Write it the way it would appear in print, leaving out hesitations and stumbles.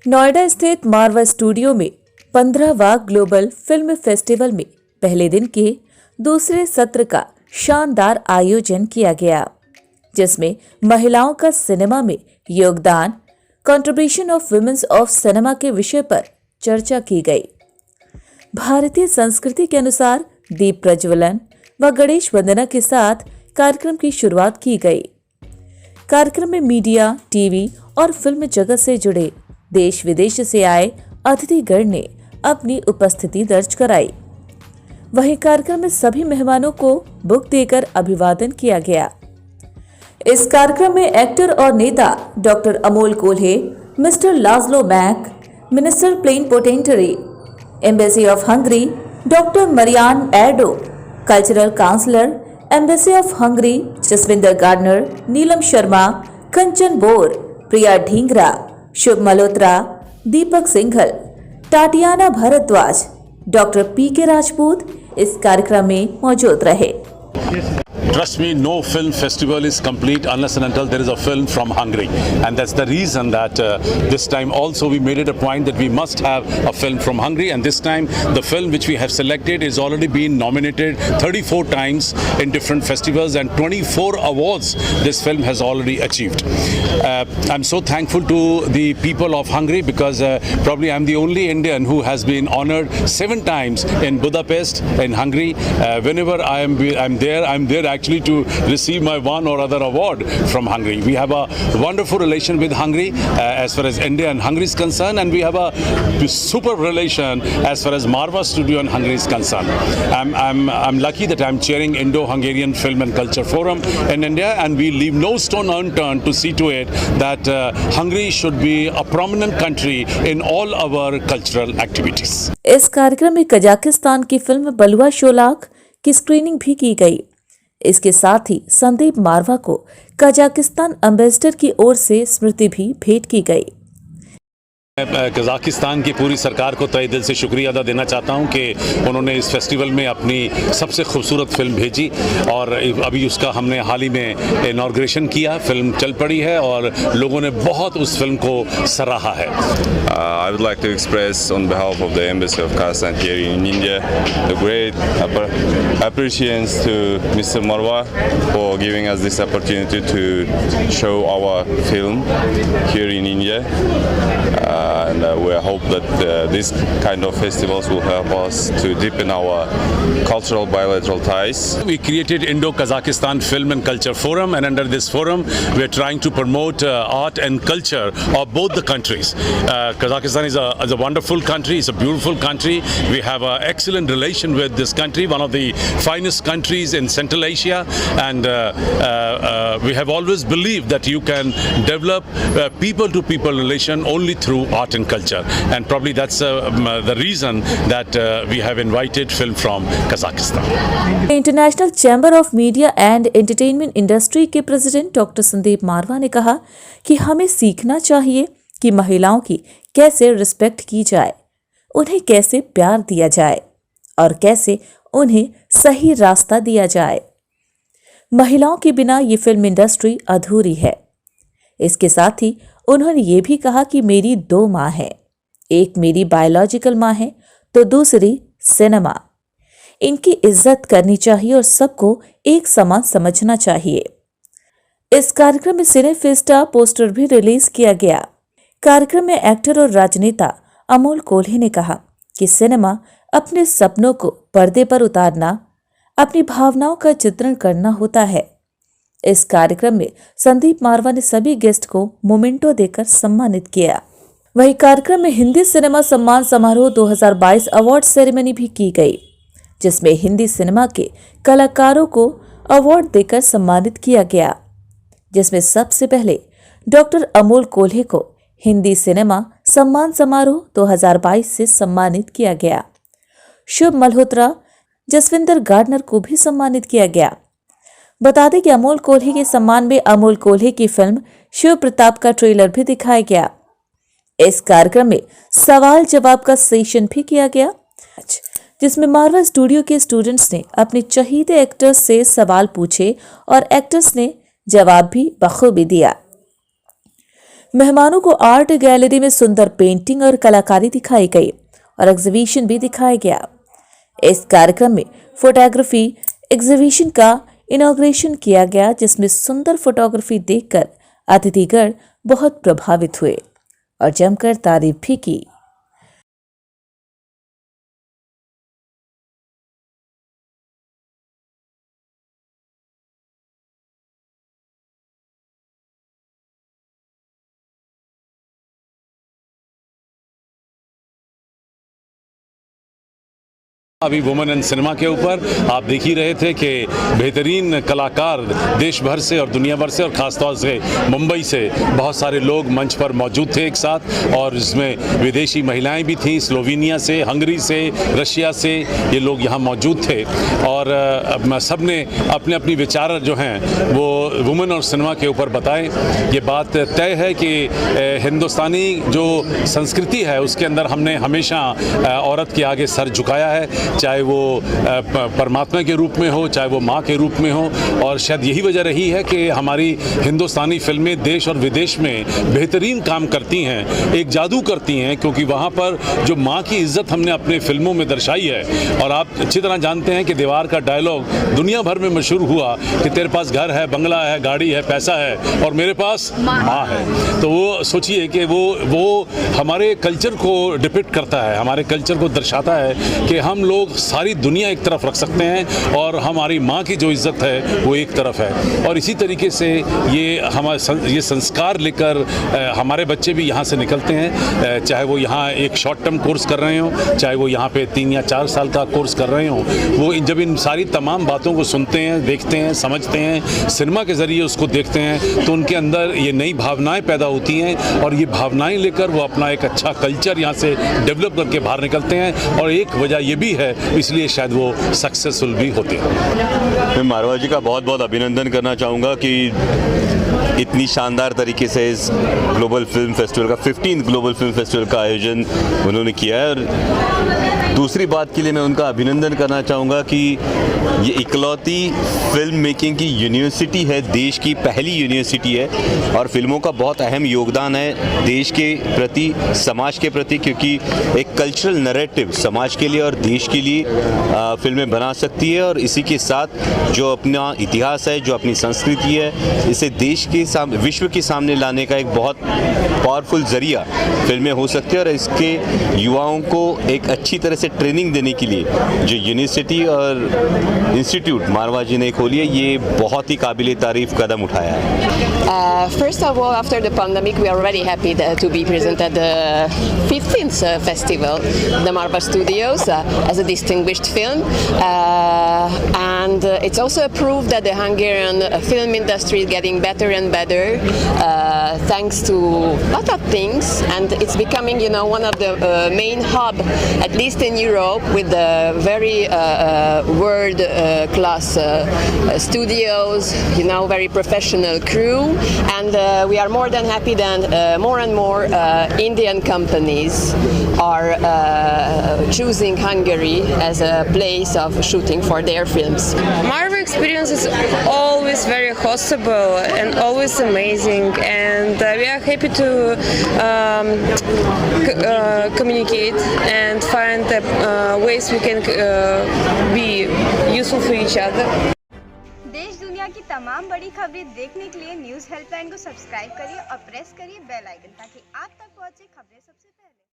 नोएडा स्थित मारवा स्टूडियो में 15वां global film festival में पहले दिन के दूसरे सत्र का शानदार आयोजन किया गया, जिसमें महिलाओं का सिनेमा में योगदान, contribution of women's of cinema के विषय पर चर्चा की गई। भारतीय संस्कृति के अनुसार दीप प्रज्वलन व गणेश वंदना के साथ कार्यक्रम की शुरुआत की गई। कार्यक्रम में मीडिया, टीवी और फिल्म जगत से जुड़े देश विदेश से आए अतिथिगण ने अपनी उपस्थिति दर्ज कराई। वहीं कार्यक्रम में सभी मेहमानों को बुक देकर अभिवादन किया गया। इस कार्यक्रम में एक्टर और नेता doctor Amol Kolhe, mister Laszlo Mack, minister plenipotentiary, embassy of Hungary doctor Marianne Erdo, cultural counsellor, embassy of Hungary Jasvinder Gardner, Neelam Sharma, Kanchan Bor, Priya Dhingra, Shubh Malhotra, Deepak Singhal, Tatiana Bhardwaj, doctor PK Rajput इस कार्यक्रम में मौजूद रहे। Trust me, no film festival is complete unless and until there is a film from Hungary, and that's the reason that this time also we made it a point that we must have a film from Hungary. And this time the film which we have selected is already been nominated 34 times in different festivals, and 24 awards this film has already achieved. I'm so thankful to the people of Hungary because probably I'm the only Indian who has been honored 7 times in Budapest in Hungary. Whenever I'm there actually to receive my one or other award from Hungary. We have a wonderful relation with Hungary as far as India and Hungary is concerned, and we have a super relation as far as Marva Studio and Hungary is concerned. I'm lucky that I'm chairing Indo-Hungarian Film and Culture Forum in India, and we leave no stone unturned to see to it that Hungary should be a prominent country in all our cultural activities. इस कार्यक्रम में Kazakhstan की film बलुआ शोलाक की screening भी की गई। इसके साथ ही संदीप मारवा को कजाकिस्तान एम्बेसडर की ओर से स्मृति भी भेंट की गई। कजाकिस्तान की पूरी सरकार को तहे दिल से शुक्रिया अदा देना चाहता हूं कि उन्होंने इस फेस्टिवल में अपनी सबसे खूबसूरत फिल्म भेजी, और अभी उसका हमने हाल ही में इनॉग्रेशन किया। फिल्म चल पड़ी है और लोगों ने बहुत उस फिल्म को सराहा है। I would like to express on behalf of the Embassy of Kazakhstan here in India the great appreciation to Mr. Marwa for giving us this opportunity to show our film here in India. And we hope that these kind of festivals will help us to deepen our cultural bilateral ties. We created Indo-Kazakhstan Film and Culture Forum, and under this forum we are trying to promote art and culture of both the countries. Kazakhstan is a wonderful country, it's a beautiful country. We have an excellent relation with this country, one of the finest countries in Central Asia, and we have always believed that you can develop people-to-people relation only through art and culture, and probably that's the reason that we have invited film from Kazakhstan. International chamber of media and entertainment industry के president doctor Sandeep मारवा ने कहा कि हमें सीखना चाहिए कि महिलाओं की कैसे रिस्पेक्ट की जाए, उन्हें कैसे प्यार दिया जाए और कैसे उन्हें सही रास्ता दिया जाए। महिलाओं के बिना ये फिल्म इंडस्ट्री अधूरी है। इसके साथ ही उन्होंने ये भी कहा कि मेरी 2 माँ हैं, एक मेरी बायोलॉजिकल माँ है तो दूसरी सिनेमा। इनकी इज्जत करनी चाहिए और सबको एक समान समझना चाहिए। इस कार्यक्रम में सिनेफेस्टा पोस्टर भी रिलीज किया गया। कार्यक्रम में एक्टर और राजनेता अमोल कोल्हे ने कहा कि सिनेमा अपने सपनों को पर्दे पर उतारना, अपनी भावनाओं का चित्रण करना होता है। इस कार्यक्रम में संदीप मारवा ने सभी गेस्ट को मोमेंटो देकर सम्मानित किया। वहीं कार्यक्रम में हिंदी सिनेमा सम्मान समारोह 2022 अवार्ड सेरेमनी भी की गई, जिसमें हिंदी सिनेमा के कलाकारों को अवार्ड देकर सम्मानित किया गया, जिसमें सबसे पहले डॉक्टर अमोल कोल्हे को हिंदी सिनेमा सम्मान समारोह 2022 से सम्मानित किया गया। शुभ मल्होत्रा, जसविंदर गार्डनर को भी सम्मानित किया गया। बता दें कि अमोल कोल्हे के सम्मान में अमोल कोल्हे की फिल्म शिव प्रताप का ट्रेलर भी दिखाया गया। इस कार्यक्रम में सवाल जवाब का सेशन भी किया गया, जिसमें मारवा स्टूडियो के स्टूडेंट्स ने अपने चहीते एक्टर्स से सवाल पूछे और एक्टर्स ने जवाब भी बखूबी दिया। मेहमानों को आर्ट गैलरी में सुंदर पेंटिंग और कलाकारी दिखाई गई और एग्जीबिशन भी दिखाया गया। इस कार्यक्रम में फोटोग्राफी एग्जीबिशन का इनॉग्रेशन किया गया, जिसमें सुंदर फोटोग्राफी देखकर अतिथिगण बहुत प्रभावित हुए और जमकर तारीफ भी की। अभी वुमेन इन सिनेमा के ऊपर आप देख ही रहे थे कि बेहतरीन कलाकार देश भर से और दुनिया भर से और ख़ासतौर से मुंबई से बहुत सारे लोग मंच पर मौजूद थे एक साथ, और इसमें विदेशी महिलाएं भी थीं, स्लोवेनिया से, हंगरी से, रशिया से ये लोग यहाँ मौजूद थे। और सब ने अपने अपनी विचार जो हैं वो वुमेन और सिनेमा के ऊपर बताए। ये बात तय है कि हिंदुस्तानी जो संस्कृति है उसके अंदर हमने हमेशा औरत के आगे सर झुकाया है, चाहे वो परमात्मा के रूप में हो, चाहे वो माँ के रूप में हो। और शायद यही वजह रही है कि हमारी हिंदुस्तानी फिल्में देश और विदेश में बेहतरीन काम करती हैं, एक जादू करती हैं, क्योंकि वहाँ पर जो माँ की इज्जत हमने अपने फिल्मों में दर्शाई है। और आप अच्छी तरह जानते हैं कि दीवार का डायलॉग दुनिया भर में मशहूर हुआ कि तेरे पास घर है, बंगला है, गाड़ी है, पैसा है, और मेरे पास माँ है। तो वो सोचिए कि वो हमारे कल्चर को डिपिक्ट करता है, हमारे कल्चर को दर्शाता है कि हम लोग सारी दुनिया एक तरफ रख सकते हैं और हमारी माँ की जो इज्जत है वो एक तरफ है। और इसी तरीके से ये संस्कार लेकर हमारे बच्चे भी यहाँ से निकलते हैं, चाहे वो यहाँ एक शॉर्ट टर्म कोर्स कर रहे हों, चाहे वो यहाँ पे 3 या 4 साल का कोर्स कर रहे हों। वो जब इन सारी तमाम बातों को सुनते हैं, देखते हैं, समझते हैं, सिनेमा के ज़रिए उसको देखते हैं, तो उनके अंदर ये नई भावनाएँ पैदा होती हैं और ये भावनाएँ लेकर वो अपना एक अच्छा कल्चर यहाँ से डेवलप करके बाहर निकलते हैं। और एक वजह ये भी है, इसलिए शायद वो सक्सेसफुल भी होते हैं। मैं मारवा जी का बहुत बहुत अभिनंदन करना चाहूँगा कि इतनी शानदार तरीके से इस ग्लोबल फिल्म फेस्टिवल का 15th ग्लोबल फिल्म फेस्टिवल का आयोजन उन्होंने किया है। और दूसरी बात के लिए मैं उनका अभिनंदन करना चाहूँगा कि ये इकलौती फिल्म मेकिंग की यूनिवर्सिटी है, देश की पहली यूनिवर्सिटी है, और फिल्मों का बहुत अहम योगदान है देश के प्रति, समाज के प्रति, क्योंकि एक कल्चरल नैरेटिव समाज के लिए और देश के लिए फिल्में बना सकती है। और इसी के साथ जो अपना इतिहास है, जो अपनी संस्कृति है, इसे देश के सामने, विश्व के सामने लाने का एक बहुत पावरफुल जरिया फिल्में हो सकती है। और इसके युवाओं को एक अच्छी तरह से ट्रेनिंग देने के लिए जो यूनिवर्सिटी और इंस्टीट्यूट मारवा जी ने खोली है, ये बहुत ही काबिल तारीफ कदम उठाया है। First of all, after the pandemic, we are very happy to be present at the 15th festival, the Marva Studios, as a distinguished film. And it's also a proof that the Hungarian film industry is getting better and better, thanks to a lot of things. And it's becoming, one of the main hub, at least in Europe, with the very world-class studios, very professional crew. And we are more than happy that more and more Indian companies are choosing Hungary as a place of shooting for their films. Marva experience is always very hospitable and always amazing, and we are happy to communicate and find ways we can be useful for each other. देश दुनिया की तमाम बड़ी खबरें देखने के लिए news helpline को सब्सक्राइब करिए और प्रेस करिए बेल आइकन, ताकि आप तक पहुंचे खबरें सबसे